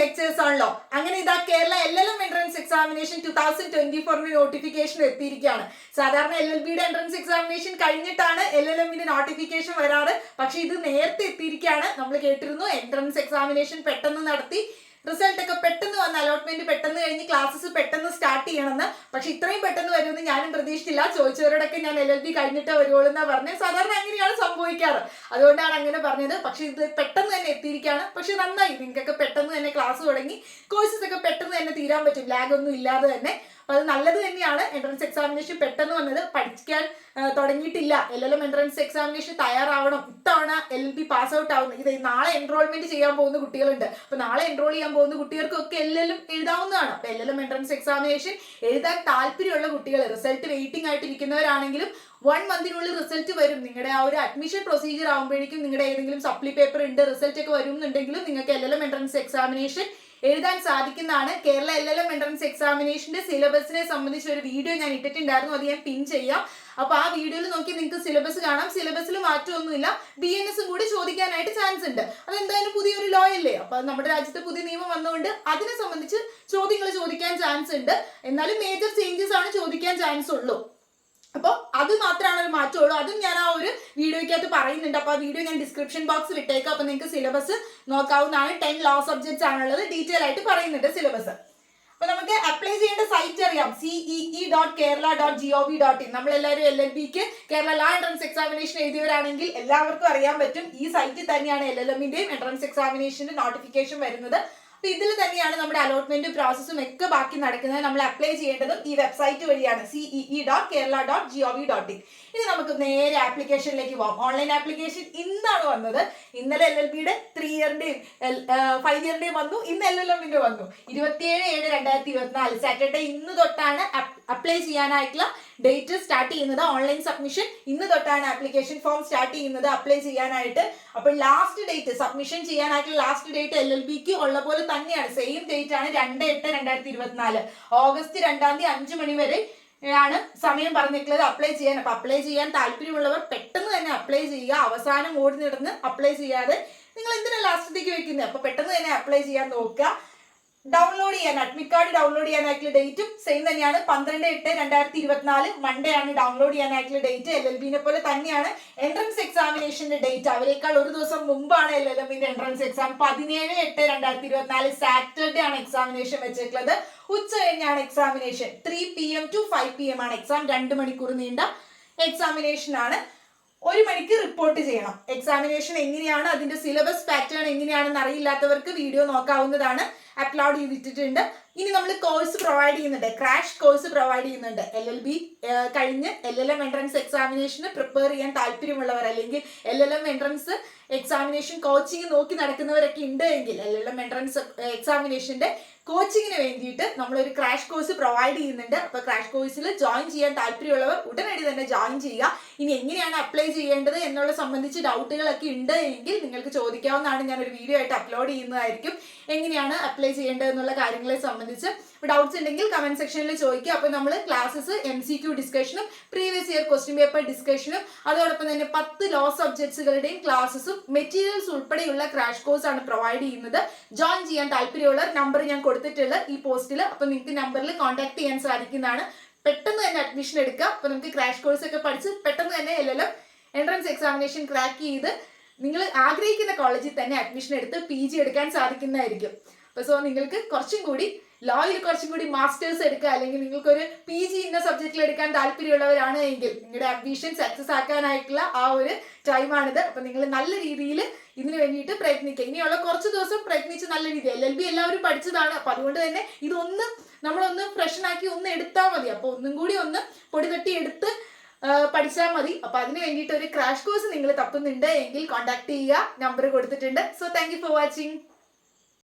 Lectures ആണല്ലോ. അങ്ങനെ ഇതാ Kerala LLM entrance examination 2024 notification എത്തിയിരിക്കുകയാണ്. സാധാരണ LLBയുടെ എൻട്രൻസ് എക്സാമിനേഷൻ കഴിഞ്ഞിട്ടാണ് LLMന്റെ നോട്ടിഫിക്കേഷൻ വരാറ്. പക്ഷെ ഇത് നേരത്തെ എത്തിയിരിക്കുകയാണ്. നമ്മൾ കേട്ടിരുന്നു എൻട്രൻസ് എക്സാമിനേഷൻ പെട്ടെന്ന് നടത്തി, റിസൾട്ട് ഒക്കെ പെട്ടെന്ന് വന്ന്, അലോട്ട്മെന്റ് പെട്ടെന്ന് കഴിഞ്ഞ് ക്ലാസ്സസ് പെട്ടെന്ന് സ്റ്റാർട്ട് ചെയ്യണമെന്ന്. പക്ഷെ ഇത്രയും പെട്ടെന്ന് വരുമെന്ന് ഞാനും പ്രതീക്ഷിച്ചില്ല. ചോദിച്ചവരോടൊക്കെ ഞാൻ LLB കഴിഞ്ഞിട്ട് വരുവുള്ളൂ എന്നാ പറഞ്ഞത്. സാധാരണ അങ്ങനെയാണ് സംഭവിക്കാറ്, അതുകൊണ്ടാണ് അങ്ങനെ പറഞ്ഞത്. പക്ഷെ ഇത് പെട്ടെന്ന് തന്നെ എത്തിയിരിക്കുകയാണ്. പക്ഷെ നന്നായി, നിങ്ങൾക്കൊക്കെ പെട്ടെന്ന് തന്നെ ക്ലാസ് തുടങ്ങി, കോഴ്സസ് ഒക്കെ പെട്ടെന്ന് തന്നെ തീരാൻ പറ്റും, ലാഗ് ഒന്നും ഇല്ലാതെ തന്നെ. അപ്പൊ അത് നല്ലത് തന്നെയാണ്. എൻട്രൻസ് എക്സാമിനേഷൻ പെട്ടെന്ന് വന്നത്. പഠിക്കാൻ തുടങ്ങിയിട്ടില്ല, LLM എൻട്രൻസ് എക്സാമിനേഷൻ തയ്യാറാവണം, ഇത്തവണ LLB പാസ് ഔട്ട് ആവുന്നു. ഇത് നാളെ എൻറോൾമെന്റ് ചെയ്യാൻ പോകുന്ന കുട്ടികളുണ്ട്. അപ്പൊ നാളെ എൻറോൾ ചെയ്യാൻ പോകുന്ന കുട്ടികൾക്കൊക്കെ LLM എഴുതാവുന്നതാണ്. അപ്പൊ LLM എൻട്രൻസ് എക്സാമിനേഷൻ എഴുതാൻ താല്പര്യമുള്ള കുട്ടികൾ, റിസൾട്ട് വെയിറ്റിംഗ് ആയിട്ടിരിക്കുന്നവരാണെങ്കിലും 1 മന്തിനുള്ളിൽ റിസൾട്ട് വരും. നിങ്ങളുടെ ആ ഒരു അഡ്മിഷൻ പ്രൊസീജിയർ ആകുമ്പോഴേക്കും നിങ്ങളുടെ ഏതെങ്കിലും സപ്ലി പേപ്പർ ഉണ്ട്, റിസൾട്ട് ഒക്കെ വരുന്നുണ്ടെങ്കിലും നിങ്ങൾക്ക് LLM എൻട്രൻസ് എക്സാമിനേഷൻ എഴുതാൻ സാധിക്കുന്നതാണ്. കേരള LLM എൻട്രൻസ് എക്സാമിനേഷന്റെ സിലബസിനെ സംബന്ധിച്ച ഒരു വീഡിയോ ഞാൻ ഇട്ടിട്ടുണ്ടായിരുന്നു, അത് ഞാൻ പിൻ ചെയ്യാം. അപ്പൊ ആ വീഡിയോയിൽ നോക്കി നിങ്ങൾക്ക് സിലബസ് കാണാം. സിലബസിൽ മാറ്റമൊന്നുമില്ല. BNS കൂടി ചോദിക്കാനായിട്ട് ചാൻസ് ഉണ്ട്. അതെന്തായാലും പുതിയൊരു ലോ അല്ലേ, അപ്പൊ നമ്മുടെ രാജ്യത്ത് പുതിയ നിയമം വന്നുകൊണ്ട് അതിനെ സംബന്ധിച്ച് ചോദ്യങ്ങൾ ചോദിക്കാൻ ചാൻസ് ഉണ്ട്. എന്നാലും മേജർ ചേഞ്ചസ് ആണ് ചോദിക്കാൻ ചാൻസ് ഉള്ളൂ. അപ്പോൾ അത് മാത്രമാണ് ഒരു മാറ്റമുള്ളൂ. അതും ഞാൻ ആ ഒരു വീഡിയോയ്ക്കകത്ത് പറയുന്നുണ്ട്. അപ്പോൾ ആ വീഡിയോ ഞാൻ ഡിസ്ക്രിപ്ഷൻ ബോക്സിൽ ഇട്ടേക്കാം. അപ്പോൾ നിങ്ങൾക്ക് സിലബസ് നോക്കാവുന്നതാണ്. 10 ലോ സബ്ജക്ട്സ് ആണുള്ളത്, ഡീറ്റെയിൽ ആയിട്ട് പറയുന്നുണ്ട് സിലബസ്. അപ്പൊ നമുക്ക് അപ്ലൈ ചെയ്യേണ്ട സൈറ്റ് അറിയാം, cee.kerala.gov.in. നമ്മളെല്ലാവരും LLBക്ക് കേരള ലോ എൻട്രൻസ് എക്സാമിനേഷൻ എഴുതിയവരാണെങ്കിൽ എല്ലാവർക്കും അറിയാൻ പറ്റും. ഈ സൈറ്റിൽ തന്നെയാണ് LLMന്റെയും എൻട്രൻസ് എക്സാമിനേഷന്റെ നോട്ടിഫിക്കേഷൻ വരുന്നത്. അപ്പൊ ഇതിൽ തന്നെയാണ് നമ്മുടെ അലോട്ട്മെന്റും പ്രോസസ്സും ഒക്കെ ബാക്കി നടക്കുന്നത്. നമ്മൾ അപ്ലൈ ചെയ്യേണ്ടതും ഈ വെബ്സൈറ്റ് വഴിയാണ്, cee.kerala.gov.in. ഇനി നമുക്ക് നേരെ ആപ്ലിക്കേഷനിലേക്ക് പോകാം. ഓൺലൈൻ ആപ്ലിക്കേഷൻ ഇന്നാണ് വന്നത്. ഇന്നലെ LLBയുടെ 3 ഇയറിന്റെയും 5 ഇയറിന്റെയും വന്നു. ഇന്ന് LLMന്റെ വന്നു. 27/7/2024 സാറ്റർഡേ ഇന്ന് തൊട്ടാണ് അപ്ലൈ ചെയ്യാനായിട്ടുള്ള ഡേറ്റ് സ്റ്റാർട്ട് ചെയ്യുന്നത്. ഓൺലൈൻ സബ്മിഷൻ ഇന്ന് തൊട്ടാണ് ആപ്ലിക്കേഷൻ ഫോം സ്റ്റാർട്ട് ചെയ്യുന്നത് അപ്ലൈ ചെയ്യാനായിട്ട്. അപ്പോൾ ലാസ്റ്റ് ഡേറ്റ് സബ്മിഷൻ ചെയ്യാനായിട്ടുള്ള ലാസ്റ്റ് ഡേറ്റ് LLBക്ക് ഉള്ള പോലെ തന്നെയാണ്, സെയിം ഡേറ്റ് ആണ്, 2/8/2024 ഓഗസ്റ്റ് 2 5 മണി വരെ ആണ് സമയം പറഞ്ഞിട്ടുള്ളത് അപ്ലൈ ചെയ്യാൻ. അപ്പൊ അപ്ലൈ ചെയ്യാൻ താല്പര്യമുള്ളവർ പെട്ടെന്ന് തന്നെ അപ്ലൈ ചെയ്യുക. അവസാനം ഓടി നടന്ന് അപ്ലൈ ചെയ്യാതെ നിങ്ങൾ എന്തിനാ ലാസ്റ്റത്തേക്ക് വെക്കുന്നത്? അപ്പൊ പെട്ടെന്ന് തന്നെ അപ്ലൈ ചെയ്യാൻ നോക്കുക. ഡൗൺലോഡ് ചെയ്യാൻ, അഡ്മിറ്റ് കാർഡ് ഡൗൺലോഡ് ചെയ്യാനായിട്ടുള്ള ഡേറ്റും സെയിം തന്നെയാണ്, 12/8/2024 മൺഡേ ആണ് ഡൗൺലോഡ് ചെയ്യാനായിട്ടുള്ള ഡേറ്റ്. LLBനെ പോലെ തന്നെയാണ് എൻട്രൻസ് എക്സാമിനേഷന്റെ ഡേറ്റ്. അവരെക്കാൾ ഒരു ദിവസം മുമ്പാണ് LLMന്റെ എൻട്രൻസ് എക്സാം. 17/8/2024 സാറ്റർഡേ ആണ് എക്സാമിനേഷൻ വെച്ചിട്ടുള്ളത്. ഉച്ച കഴിഞ്ഞാണ് എക്സാമിനേഷൻ. 3 PM to 5 PM ആണ് എക്സാം. 2 മണിക്കൂർ നീണ്ട എക്സാമിനേഷൻ ആണ്. 1 മണിക്ക് റിപ്പോർട്ട് ചെയ്യണം. എക്സാമിനേഷൻ എങ്ങനെയാണ്, അതിന്റെ സിലബസ് പാറ്റേൺ എങ്ങനെയാണെന്ന് അറിയില്ലാത്തവർക്ക് വീഡിയോ നോക്കാവുന്നതാണ്, അപ്ലോഡ് ചെയ്തിട്ടുണ്ട്. ഇനി നമ്മൾ കോഴ്സ് പ്രൊവൈഡ് ചെയ്യുന്നുണ്ട്, ക്രാഷ് കോഴ്സ് പ്രൊവൈഡ് ചെയ്യുന്നുണ്ട്. LLB കഴിഞ്ഞ് LLM എൻട്രൻസ് എക്സാമിനേഷന് പ്രിപ്പയർ ചെയ്യാൻ താല്പര്യമുള്ളവർ, അല്ലെങ്കിൽ LLM എൻട്രൻസ് എക്സാമിനേഷൻ കോച്ചിങ് നോക്കി നടക്കുന്നവരൊക്കെ ഉണ്ട് എങ്കിൽ LLM എൻട്രൻസ് എക്സാമിനേഷന്റെ കോച്ചിങ്ങിന് വേണ്ടിയിട്ട് നമ്മളൊരു ക്രാഷ് കോഴ്സ് പ്രൊവൈഡ് ചെയ്യുന്നുണ്ട്. അപ്പോൾ ക്രാഷ് കോഴ്സിൽ ജോയിൻ ചെയ്യാൻ താല്പര്യമുള്ളവർ ഉടനടി തന്നെ ജോയിൻ ചെയ്യുക. ഇനി എങ്ങനെയാണ് അപ്ലൈ ചെയ്യേണ്ടത് എന്നുള്ള സംബന്ധിച്ച് ഡൗട്ടുകളൊക്കെ ഉണ്ട് എങ്കിൽ നിങ്ങൾക്ക് ചോദിക്കാവുന്നതാണ്. ഞാനൊരു വീഡിയോ ആയിട്ട് അപ്ലോഡ് ചെയ്യുന്നതായിരിക്കും എങ്ങനെയാണ് അപ്ലൈ ചെയ്യേണ്ടത് എന്നുള്ള കാര്യങ്ങളെ സംബന്ധിച്ച്. ഡൗട്ട്സ് ഉണ്ടെങ്കിൽ കമന്റ് സെക്ഷനിൽ ചോദിക്കുക. അപ്പോൾ നമ്മൾ ക്ലാസ്സസ് MCQ ഡിസ്കഷനും പ്രീവിയസ് ഇയർ ക്വസ്റ്റ്യൻ പേപ്പർ ഡിസ്കഷനും അതോടൊപ്പം തന്നെ 10 ലോ സബ്ജക്ട്സുകളുടെയും ക്ലാസ്സസും മെറ്റീരിയൽസ് ഉൾപ്പെടെയുള്ള ക്രാഷ് കോഴ്സ് ആണ് പ്രൊവൈഡ് ചെയ്യുന്നത്. ജോയിൻ ചെയ്യാൻ താല്പര്യമുള്ള നമ്പർ ഞാൻ കൊടുത്തിട്ടുള്ള ഈ പോസ്റ്റിൽ, അപ്പോൾ നിങ്ങൾക്ക് നമ്പറിൽ കോൺടാക്ട് ചെയ്യാൻ സാധിക്കുന്നതാണ്. പെട്ടെന്ന് തന്നെ അഡ്മിഷൻ എടുക്കുക. അപ്പോൾ നമുക്ക് ക്രാഷ് കോഴ്സ് ഒക്കെ പഠിച്ച് പെട്ടെന്ന് തന്നെ LLM എൻട്രൻസ് എക്സാമിനേഷൻ ക്രാക്ക് ചെയ്ത് നിങ്ങൾ ആഗ്രഹിക്കുന്ന കോളേജിൽ തന്നെ അഡ്മിഷൻ എടുത്ത് PG എടുക്കാൻ സാധിക്കുന്നതായിരിക്കും. അപ്പോൾ സോ നിങ്ങൾക്ക് കുറച്ചും കൂടി ലോയിൽ കുറച്ചും കൂടി മാസ്റ്റേഴ്സ് എടുക്കുക, അല്ലെങ്കിൽ നിങ്ങൾക്കൊരു PG ഇന്ന സബ്ജക്റ്റിൽ എടുക്കാൻ താല്പര്യമുള്ളവരാണ് എങ്കിൽ നിങ്ങളുടെ അഡ്മിഷൻ സക്സസ് ആക്കാനായിട്ടുള്ള ആ ഒരു ടൈമാണിത്. അപ്പം നിങ്ങൾ നല്ല രീതിയിൽ ഇതിന് വേണ്ടിയിട്ട് പ്രയത്നിക്കുക. ഇനിയുള്ള കുറച്ച് ദിവസം പ്രയത്നിച്ച് നല്ല രീതിയിൽ, LLB എല്ലാവരും പഠിച്ചതാണ്. അപ്പം അതുകൊണ്ട് തന്നെ ഇതൊന്ന് നമ്മളൊന്ന് ഫ്രഷനാക്കി ഒന്ന് എടുത്താൽ മതി. അപ്പോൾ ഒന്നും കൂടി ഒന്ന് പൊടി തട്ടി എടുത്ത് പഠിച്ചാൽ മതി. അപ്പൊ അതിന് വേണ്ടിയിട്ട് ഒരു ക്രാഷ് കോഴ്സ് നിങ്ങൾ തപ്പുന്നുണ്ട് എങ്കിൽ കോൺടാക്ട് ചെയ്യുക, നമ്പർ കൊടുത്തിട്ടുണ്ട്. So thank you for watching.